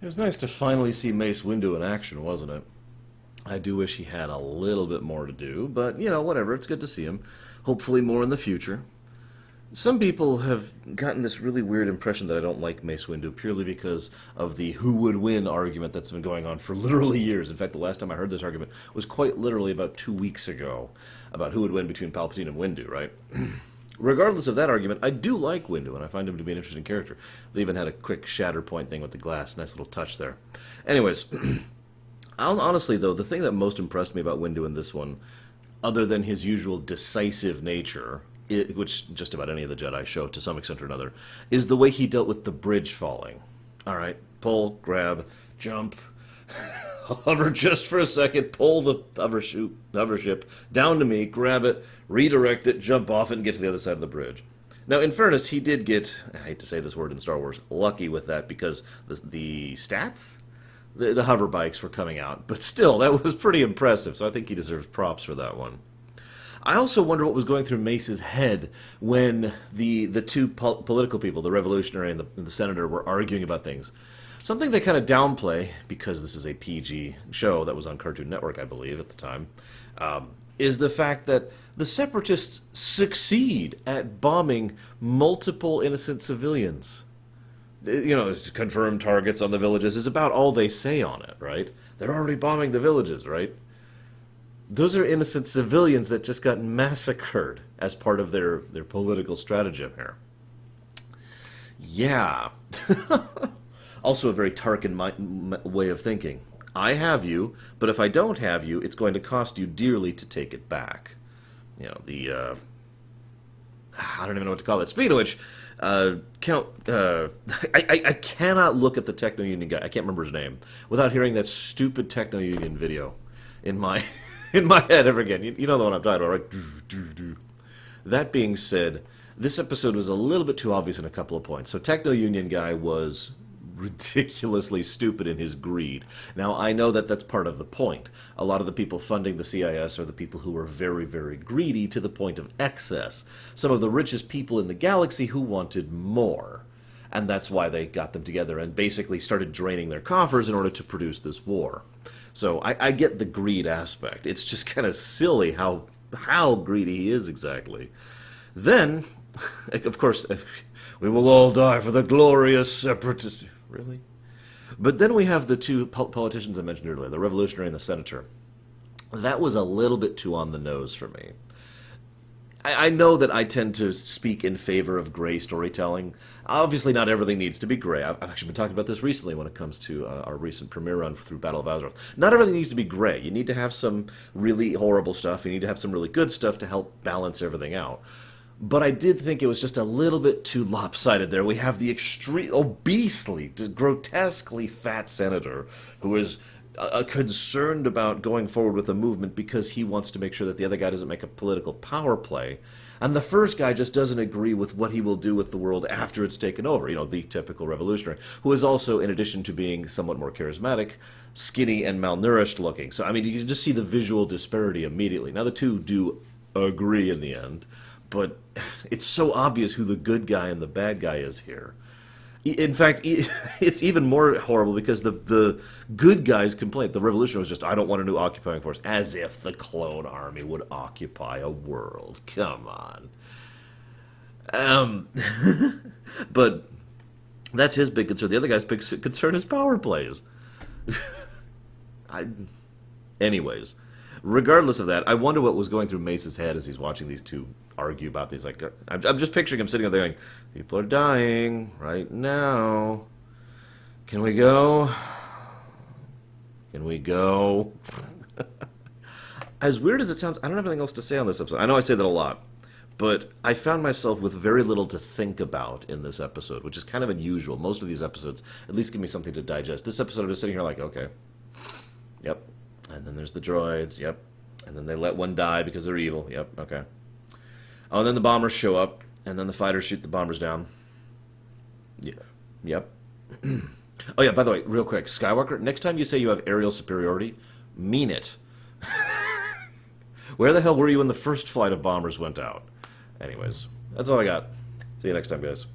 It was nice to finally see Mace Windu in action, wasn't it? I do wish he had a little bit more to do, but, whatever, it's good to see him. Hopefully more in the future. Some people have gotten this really weird impression that I don't like Mace Windu purely because of the who would win argument that's been going on for literally years. In fact, the last time I heard this argument was quite literally about 2 weeks ago about who would win between Palpatine and Windu, right? Regardless of that argument, I do like Windu, and I find him to be an interesting character. They even had a quick Shatterpoint thing with the glass. Nice little touch there. Anyways, honestly, though, the thing that most impressed me about Windu in this one, other than his usual decisive nature, which just about any of the Jedi show to some extent or another, is the way he dealt with the bridge falling. All right, pull, grab, jump, hover just for a second, pull the hover ship down to me, grab it, redirect it, jump off it, and get to the other side of the bridge. Now, in fairness, he did get, I hate to say this word in Star Wars, lucky with that because the stats? The hover bikes were coming out. But still, that was pretty impressive, so I think he deserves props for that one. I also wonder what was going through Mace's head when the two political people, the revolutionary and the senator, were arguing about things. Something they kind of downplay, because this is a PG show that was on Cartoon Network, I believe, at the time, is the fact that the separatists succeed at bombing multiple innocent civilians. Confirmed targets on the villages is about all they say on it, right? They're already bombing the villages, right? Those are innocent civilians that just got massacred as part of their political stratagem here. Yeah. Also a very Tarkin way of thinking. I have you, but if I don't have you, it's going to cost you dearly to take it back. I don't even know what to call it. Speaking of which, Count, I cannot look at the Techno-Union guy, I can't remember his name, without hearing that stupid Techno-Union video in my in my head ever again. You know the one I'm talking about, right? That being said, this episode was a little bit too obvious in a couple of points. So Techno-Union guy was ridiculously stupid in his greed. Now, I know that that's part of the point. A lot of the people funding the CIS are the people who are very, very greedy to the point of excess. Some of the richest people in the galaxy who wanted more. And that's why they got them together and basically started draining their coffers in order to produce this war. So I get the greed aspect. It's just kind of silly how greedy he is exactly. Then, of course, we will all die for the glorious separatist... Really? But then we have the two politicians I mentioned earlier, the revolutionary and the senator. That was a little bit too on the nose for me. I know that I tend to speak in favor of gray storytelling. Obviously, not everything needs to be gray. I've actually been talking about this recently when it comes to our recent premiere run through Battle of Azeroth. Not everything needs to be gray. You need to have some really horrible stuff. You need to have some really good stuff to help balance everything out. But I did think it was just a little bit too lopsided there. We have the extreme, obesely, grotesquely fat senator who is concerned about going forward with the movement because he wants to make sure that the other guy doesn't make a political power play. And the first guy just doesn't agree with what he will do with the world after it's taken over. The typical revolutionary, who is also, in addition to being somewhat more charismatic, skinny and malnourished looking. So, I mean, you can just see the visual disparity immediately. Now, the two do agree in the end, but it's so obvious who the good guy and the bad guy is here. In fact, it's even more horrible because the good guy's complaint, the revolution, was just, I don't want a new occupying force. As if the clone army would occupy a world. Come on. But that's his big concern. The other guy's big concern is power plays. Anyways, regardless of that, I wonder what was going through Mace's head as he's watching these two argue about these. Like, I'm just picturing him sitting there going, people are dying right now. Can we go? Can we go? As weird as it sounds, I don't have anything else to say on this episode. I know I say that a lot, but I found myself with very little to think about in this episode, which is kind of unusual. Most of these episodes at least give me something to digest. This episode, I'm just sitting here like, okay, yep. And then there's the droids, yep. And then they let one die because they're evil, yep, okay. Oh, and then the bombers show up, and then the fighters shoot the bombers down. Yeah, yep. Oh yeah, by the way, real quick, Skywalker, next time you say you have aerial superiority, mean it. Where the hell were you when the first flight of bombers went out? Anyways, that's all I got. See you next time, guys.